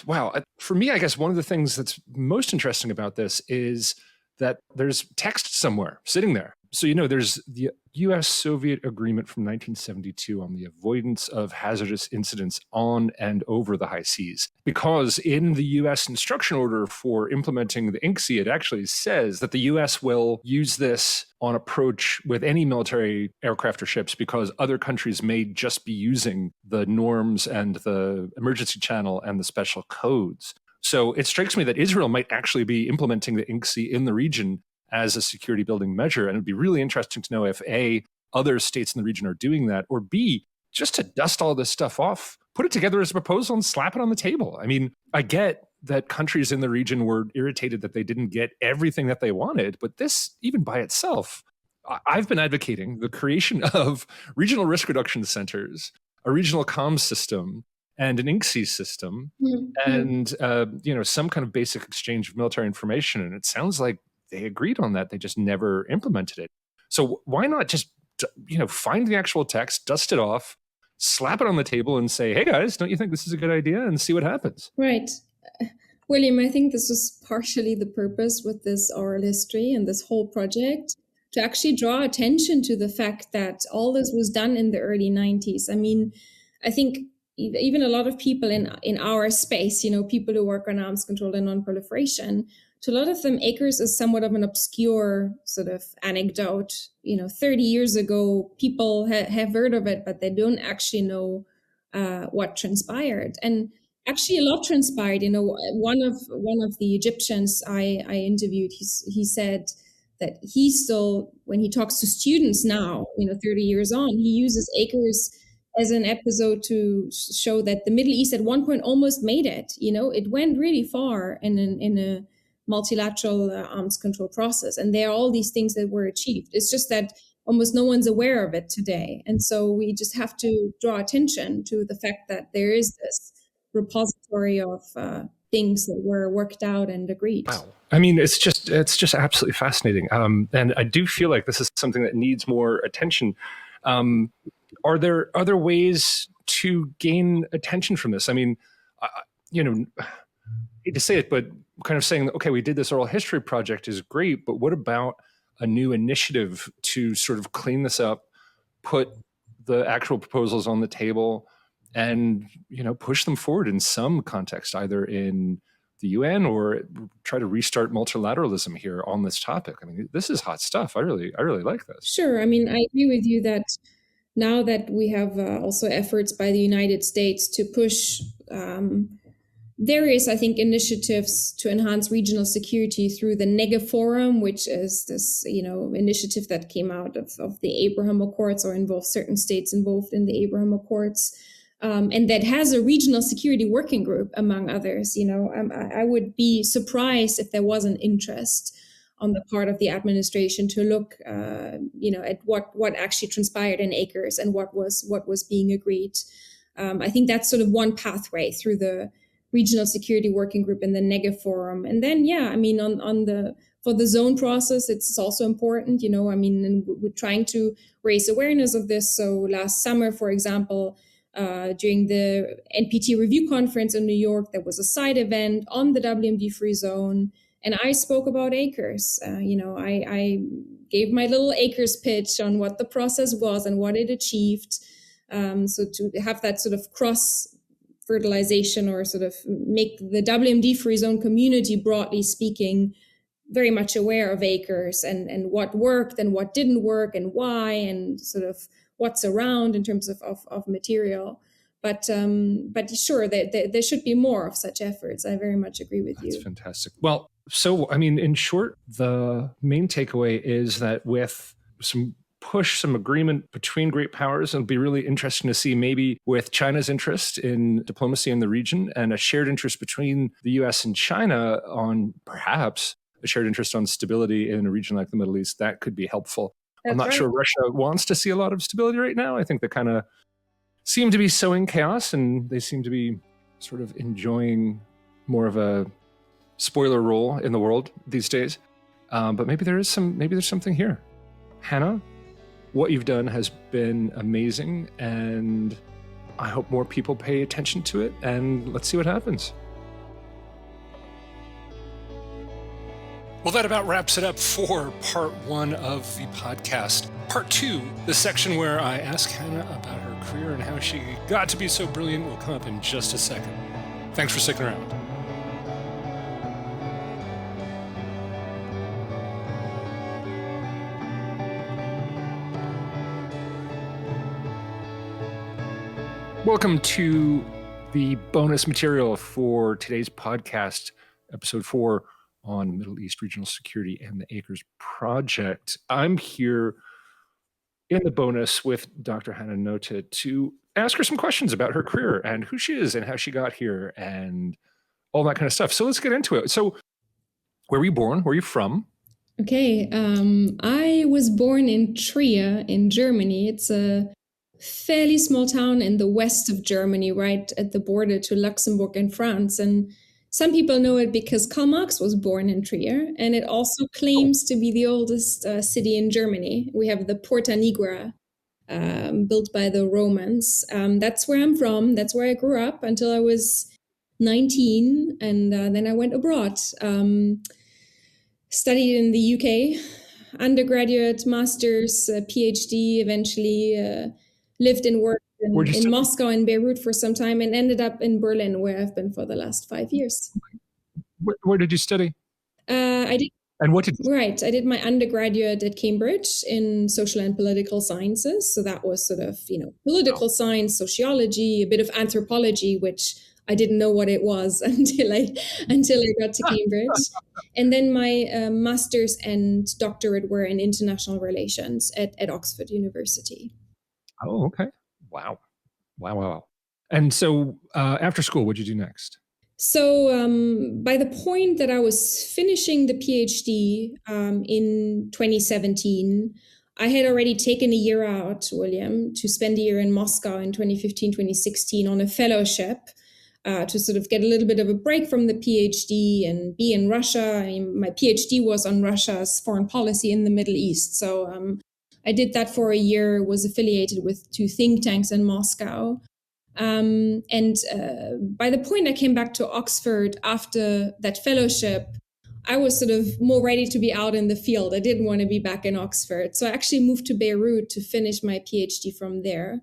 Wow. For me, I guess one of the things that's most interesting about this is that there's text somewhere sitting there. So, there's the US-Soviet agreement from 1972 on the avoidance of hazardous incidents on and over the high seas. Because in the US instruction order for implementing the INCSI, it actually says that the US will use this on approach with any military aircraft or ships because other countries may just be using the norms and the emergency channel and the special codes. So it strikes me that Israel might actually be implementing the INCSI in the region as a security building measure. And it'd be really interesting to know if A, other states in the region are doing that, or B, just to dust all this stuff off, put it together as a proposal and slap it on the table. I mean, I get that countries in the region were irritated that they didn't get everything that they wanted, but this, even by itself, I've been advocating the creation of regional risk reduction centers, a regional comms system, and an INCSI system, and some kind of basic exchange of military information. And it sounds like they agreed on that. They just never implemented it. So why not just find the actual text, dust it off, slap it on the table, and say, "Hey guys, don't you think this is a good idea?" and see what happens. Right. William, I think this was partially the purpose with this oral history and this whole project, to actually draw attention to the fact that all this was done in the early 90s. I mean, I think even a lot of people in our space, people who work on arms control and non-proliferation, to a lot of them, ACRS is somewhat of an obscure sort of anecdote. 30 years ago, people have heard of it, but they don't actually know what transpired. And actually, a lot transpired. One of the Egyptians I interviewed, he said that he still, when he talks to students now, 30 years on, he uses ACRS as an episode to show that the Middle East at one point almost made it. It went really far in a multilateral arms control process. And there are all these things that were achieved. It's just that almost no one's aware of it today. And so we just have to draw attention to the fact that there is this repository of things that were worked out and agreed. Wow. I mean, it's just absolutely fascinating. And I do feel like this is something that needs more attention. Are there other ways to gain attention from this? I mean, hate to say it, but kind of saying, okay, we did this oral history project is great, but what about a new initiative to sort of clean this up, put the actual proposals on the table, and push them forward in some context, either in the UN or try to restart multilateralism here on this topic? I mean, this is hot stuff. I really like this. Sure. I mean, I agree with you that now that we have also efforts by the United States to push various, I think, initiatives to enhance regional security through the NEGA Forum, which is this, initiative that came out of the Abraham Accords, or involves certain states involved in the Abraham Accords, and that has a regional security working group, among others. I would be surprised if there wasn't interest on the part of the administration to look, at what actually transpired in ACRS and what was being agreed. I think that's sort of one pathway through the regional security working group in the NEGA forum. And then, for the zone process, it's also important, and we're trying to raise awareness of this. So last summer, for example, during the NPT review conference in New York, there was a side event on the WMD free zone. And I spoke about ACRS. I gave my little ACRS pitch on what the process was and what it achieved. So to have that sort of cross fertilization, or sort of make the WMD free zone community, broadly speaking, very much aware of ACRS and what worked and what didn't work and why, and sort of what's around in terms of material. But sure, there should be more of such efforts. I very much agree with you. That's fantastic. Well, so, in short, the main takeaway is that with some agreement between great powers, it'll be really interesting to see, maybe with China's interest in diplomacy in the region and a shared interest between the US and China on perhaps a shared interest on stability in a region like the Middle East, that could be helpful. I'm not sure Russia wants to see a lot of stability right now. I think they kind of seem to be sowing chaos, and they seem to be sort of enjoying more of a spoiler role in the world these days. But maybe there's something here. Hanna, what you've done has been amazing, and I hope more people pay attention to it, and let's see what happens. Well, that about wraps it up for part 1 of the podcast. Part 2, the section where I ask Hanna about her career and how she got to be so brilliant, will come up in just a second. Thanks for sticking around. Welcome to the bonus material for today's podcast, episode 4 on Middle East regional security and the ACRS project. I'm here in the bonus with Dr. Hanna Notte to ask her some questions about her career and who she is and how she got here and all that kind of stuff. So let's get into it. So where were you born? Where are you from? Okay. I was born in Trier in Germany. It's a fairly small town in the west of Germany, right at the border to Luxembourg and France. And some people know it because Karl Marx was born in Trier, and it also claims to be the oldest city in Germany. We have the Porta Nigra, built by the Romans. That's where I'm from. That's where I grew up until I was 19, and then I went abroad. Studied in the UK, undergraduate, master's, PhD, eventually lived and worked in Moscow and Beirut for some time, and ended up in Berlin, where I've been for the last 5 years. Where did you study? I did. And what did? Right. I did my undergraduate at Cambridge in social and political sciences. So that was sort of, political science, sociology, a bit of anthropology, which I didn't know what it was until I got to Cambridge. And then my master's and doctorate were in international relations at Oxford University. Oh, okay. Wow. And so after school, what did you do next? So by the point that I was finishing the PhD in 2017, I had already taken a year out, William, to spend a year in Moscow in 2015, 2016 on a fellowship to sort of get a little bit of a break from the PhD and be in Russia. My PhD was on Russia's foreign policy in the Middle East. So I did that for a year, was affiliated with 2 think tanks in Moscow. And by the point I came back to Oxford after that fellowship, I was sort of more ready to be out in the field. I didn't want to be back in Oxford. So I actually moved to Beirut to finish my PhD from there.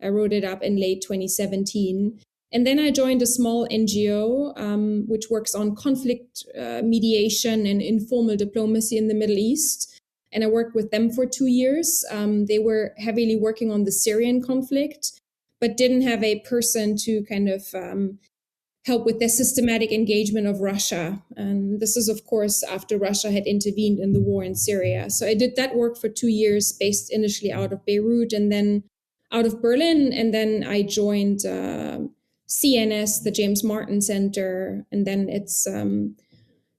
I wrote it up in late 2017. And then I joined a small NGO, which works on conflict mediation and informal diplomacy in the Middle East. And I worked with them for 2 years. They were heavily working on the Syrian conflict, but didn't have a person to kind of help with the systematic engagement of Russia. And this is, of course, after Russia had intervened in the war in Syria. So I did that work for 2 years, based initially out of Beirut and then out of Berlin. And then I joined CNS, the James Martin Center, and then its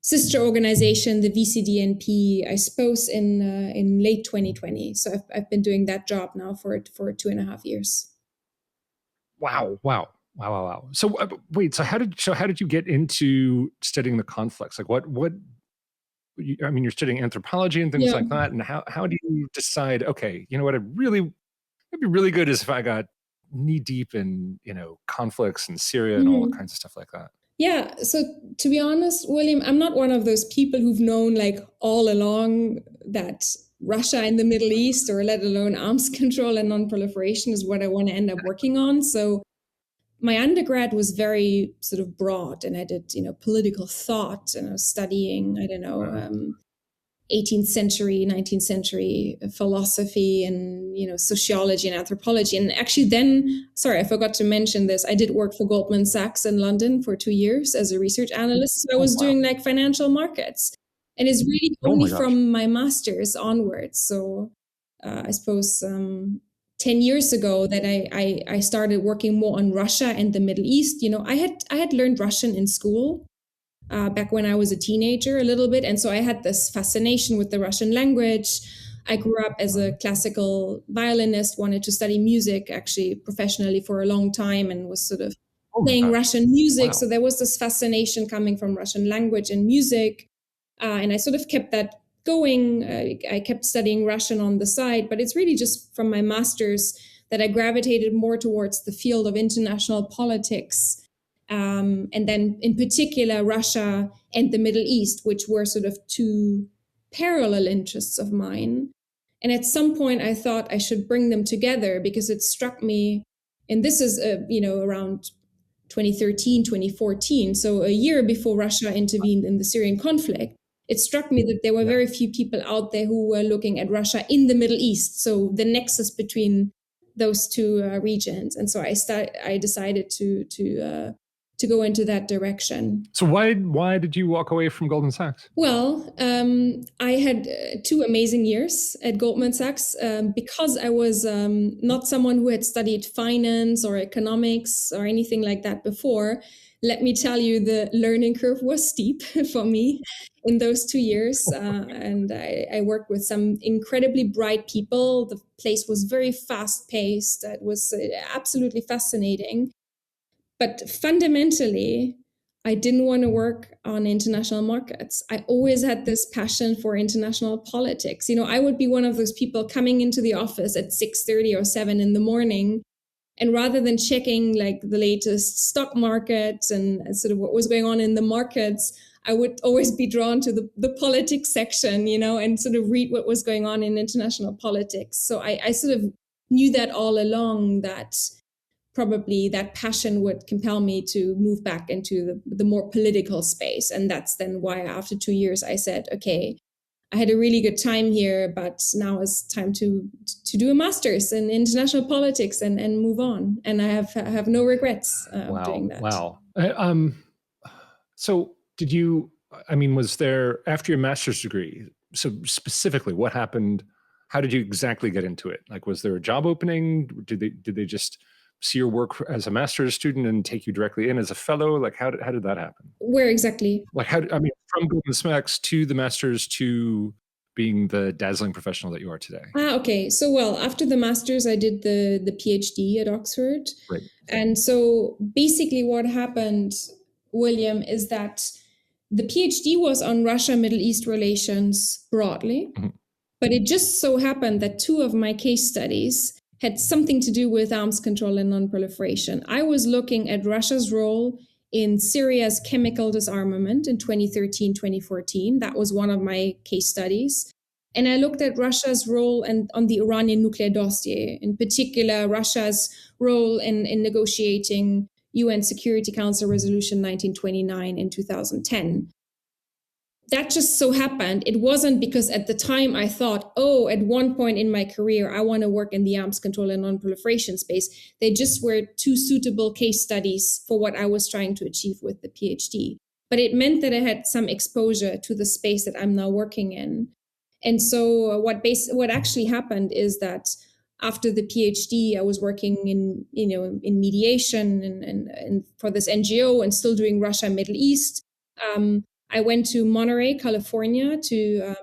sister organization, the VCDNP, I suppose in late 2020. So I've been doing that job now for 2.5 years. Wow. Wow. So wait, so how did you get into studying the conflicts? Like what I mean, you're studying anthropology and things Yeah. like that, and how do you decide, okay, you know what, it'd be really good is if I got knee deep in, conflicts in Syria and all Mhm. kinds of stuff like that. Yeah, so to be honest, William, I'm not one of those people who've known like all along that Russia and the Middle East, or let alone arms control and non-proliferation, is what I want to end up working on. So my undergrad was very sort of broad, and I did, political thought, and I was studying, I don't know, Wow. 18th century, 19th century philosophy, and sociology and anthropology. And actually then, sorry, I forgot to mention this, I did work for Goldman Sachs in London for 2 years as a research analyst. So I Oh was wow. doing like financial markets, and it's really Oh only my gosh. from my master's onwards. So I suppose 10 years ago that I started working more on Russia and the Middle East. I had learned Russian in school back when I was a teenager a little bit. And so I had this fascination with the Russian language. I grew up as a classical violinist, wanted to study music actually professionally for a long time, and was sort of Oh my playing gosh. Russian music. Wow. So there was this fascination coming from Russian language and music. And I sort of kept that going. I kept studying Russian on the side, but it's really just from my master's that I gravitated more towards the field of international politics, and then in particular Russia and the Middle East, which were sort of two parallel interests of mine. And at some point I thought I should bring them together, because it struck me, and this is around 2013, 2014, so a year before Russia intervened in the Syrian conflict. It struck me that there were Yeah. very few people out there who were looking at Russia in the Middle East, so the nexus between those two regions. And so I decided to go into that direction. So why did you walk away from Goldman Sachs? Well, I had 2 amazing years at Goldman Sachs, because I was not someone who had studied finance or economics or anything like that before. Let me tell you, the learning curve was steep for me in those 2 years. And I worked with some incredibly bright people. The place was very fast paced. It was absolutely fascinating. But fundamentally, I didn't want to work on international markets. I always had this passion for international politics. I would be one of those people coming into the office at 6:30 or 7 in the morning, and rather than checking like the latest stock markets and sort of what was going on in the markets, I would always be drawn to the politics section, and sort of read what was going on in international politics. So I sort of knew that all along, that probably that passion would compel me to move back into the more political space. And that's then why after 2 years, I said, okay, I had a really good time here, but now it's time to do a master's in international politics and move on. And I have no regrets of doing that. Wow. So did you, I mean, was there, after your master's degree, so specifically what happened? How did you exactly get into it? Like, was there a job opening? Did they just see your work as a master's student and take you directly in as a fellow? Like, how did that happen? Where exactly? Like, I mean, from Goldman Sachs to the master's to being the dazzling professional that you are today. Okay. So, well, after the master's, I did the PhD at Oxford. Right. And so basically what happened, William, is that the PhD was on Russia-Middle East relations broadly, but it just so happened that two of my case studies had something to do with arms control and non-proliferation. I was looking at Russia's role in Syria's chemical disarmament in 2013, 2014. That was one of my case studies. And I looked at Russia's role on the Iranian nuclear dossier, in particular, Russia's role in negotiating UN Security Council Resolution 1929 in 2010. That just so happened. It wasn't because at the time I thought, oh, at one point in my career, I want to work in the arms control and non-proliferation space. They just were two suitable case studies for what I was trying to achieve with the PhD. But it meant that I had some exposure to the space that I'm now working in. And so what actually happened is that after the PhD, I was working in mediation and for this NGO, and still doing Russia, Middle East. I went to Monterey, California, to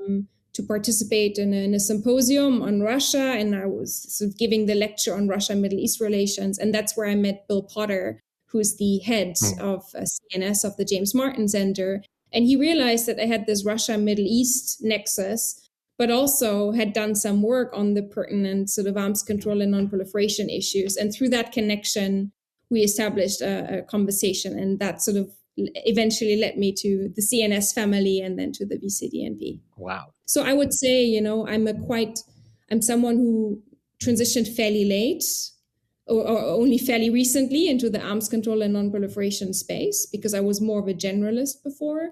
participate in a symposium on Russia, and I was sort of giving the lecture on Russia, Middle East relations, and that's where I met Bill Potter, who's the head of CNS of the James Martin Center. And he realized that I had this Russia-Middle East nexus, but also had done some work on the pertinent sort of arms control and non-proliferation issues. And through that connection, we established a conversation, and that sort of eventually led me to the CNS family and then to the VCDNP. Wow. So I would say, you know, I'm someone who transitioned fairly late or only fairly recently into the arms control and non-proliferation space, because I was more of a generalist before.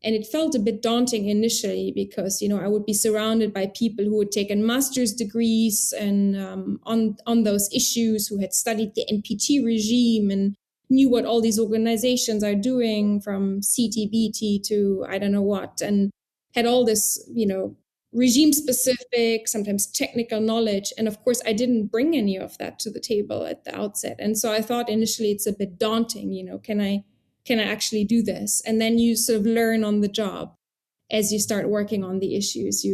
And it felt a bit daunting initially because, you know, I would be surrounded by people who had taken master's degrees and on those issues, who had studied the NPT regime and knew what all these organizations are doing, from CTBT to I don't know what, and had all this, you know, regime specific, sometimes technical knowledge. And of course, I didn't bring any of that to the table at the outset. And so I thought initially it's a bit daunting, you know, can I actually do this? And then you sort of learn on the job as you start working on the issues.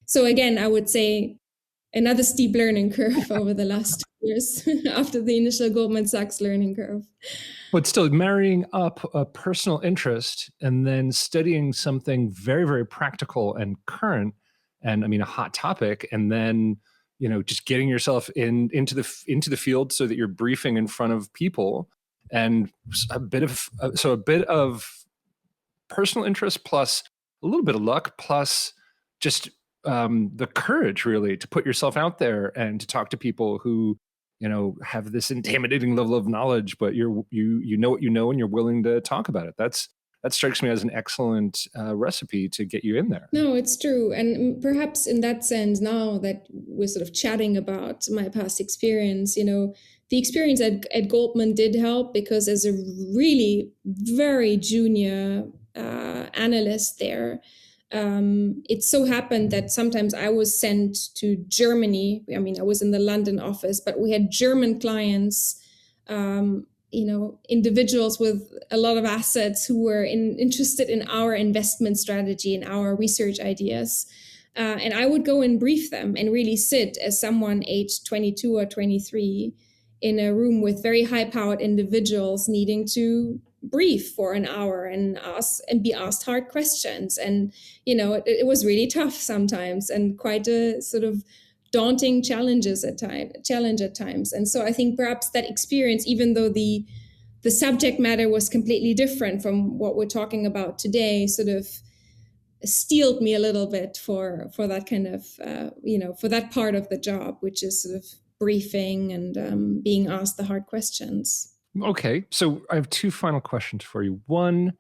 So again, I would say another steep learning curve over the last 2 years after the initial Goldman Sachs learning curve. But still, marrying up a personal interest and then studying something very, very practical and current, and I mean a hot topic, and then, you know, just getting yourself into the field so that you're briefing in front of people, and a bit of personal interest plus a little bit of luck plus just the courage really to put yourself out there and to talk to people who, you know, have this intimidating level of knowledge, but you know what you know and you're willing to talk about it. That strikes me as an excellent recipe to get you in there. No, it's true. And perhaps in that sense, now that we're sort of chatting about my past experience, you know, the experience at Goldman did help, because as a really very junior analyst there, it so happened that sometimes I was sent to Germany. I mean, I was in the London office, but we had German clients, you know, individuals with a lot of assets who were interested in our investment strategy and our research ideas. And I would go and brief them and really sit as someone aged 22 or 23 in a room with very high-powered individuals needing to brief for an hour and be asked hard questions. And, you know, it was really tough sometimes and quite a sort of daunting challenge at times. And so I think perhaps that experience, even though the subject matter was completely different from what we're talking about today, sort of steeled me a little bit for that kind of, you know, for that part of the job, which is sort of briefing and being asked the hard questions. Okay, so I have two final questions for you. One,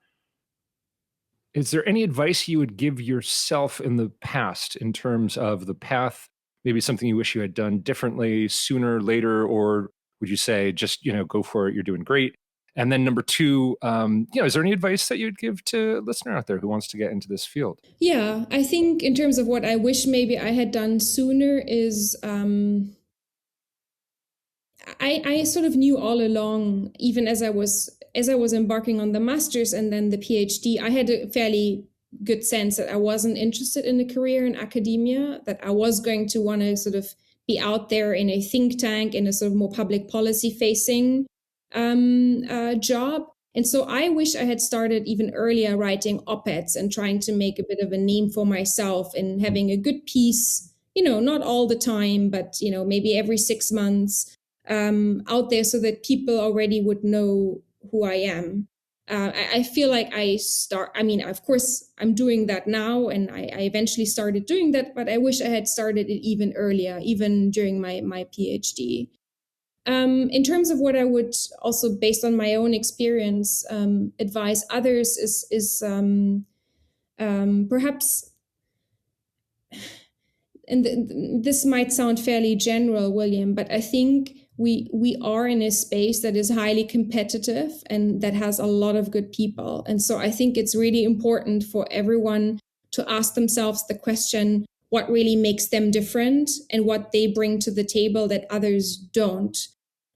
is there any advice you would give yourself in the past in terms of the path, maybe something you wish you had done differently, sooner, later, or would you say just, you know, go for it, you're doing great? And then number two, you know, is there any advice that you'd give to a listener out there who wants to get into this field? Yeah, I think in terms of what I wish maybe I had done sooner is I sort of knew all along, even as I was embarking on the master's and then the PhD, I had a fairly good sense that I wasn't interested in a career in academia, that I was going to want to sort of be out there in a think tank, in a sort of more public policy facing job. And so I wish I had started even earlier writing op-eds and trying to make a bit of a name for myself and having a good piece, you know, not all the time, but, you know, maybe every 6 months out there so that people already would know who I am. I feel like I mean, of course, I'm doing that now, and I eventually started doing that, but I wish I had started it even earlier, even during my PhD. In terms of what I would also, based on my own experience, advise others is perhaps, and this might sound fairly general, William, but I think we are in a space that is highly competitive and that has a lot of good people. And so I think it's really important for everyone to ask themselves the question, what really makes them different and what they bring to the table that others don't,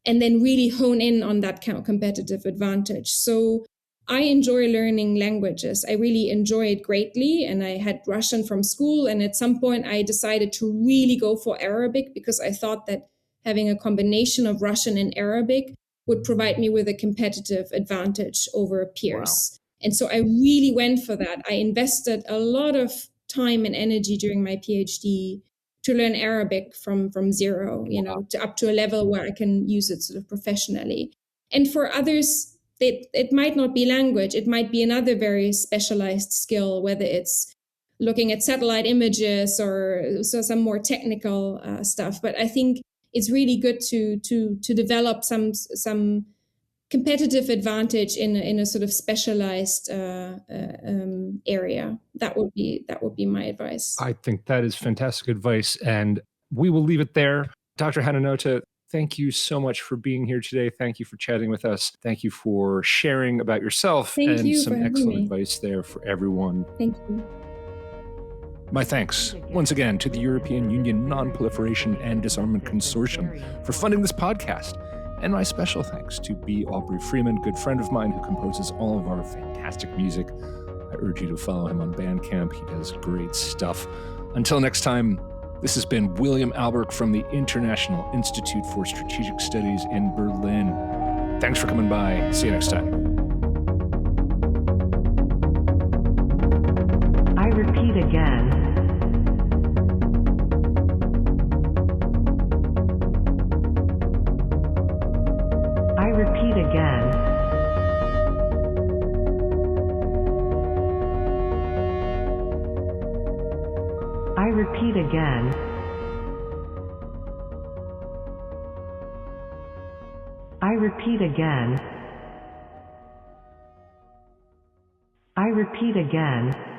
and then really hone in on that competitive advantage. So I enjoy learning languages. I really enjoy it greatly. And I had Russian from school. And at some point I decided to really go for Arabic because I thought that having a combination of Russian and Arabic would provide me with a competitive advantage over peers. Wow. And so I really went for that. I invested a lot of time and energy during my PhD to learn Arabic from zero, to up to a level where I can use it sort of professionally. And for others, it might not be language. It might be another very specialized skill, whether it's looking at satellite images or some more technical stuff. But I think it's really good to develop some competitive advantage in a sort of specialized area. That would be my advice. I think that is fantastic advice, and we will leave it there. Dr. Hanna Notte, thank you so much for being here today. Thank you for chatting with us. Thank you for sharing about yourself and some excellent advice there for everyone. Thank you. My thanks once again to the European Union Non-Proliferation and Disarmament Consortium for funding this podcast. And my special thanks to B. Aubrey Freeman, good friend of mine who composes all of our fantastic music. I urge you to follow him on Bandcamp. He does great stuff. Until next time, this has been William Albert from the International Institute for Strategic Studies in Berlin. Thanks for coming by. See you next time. I repeat again. I repeat again. I repeat again. I repeat again. I repeat again.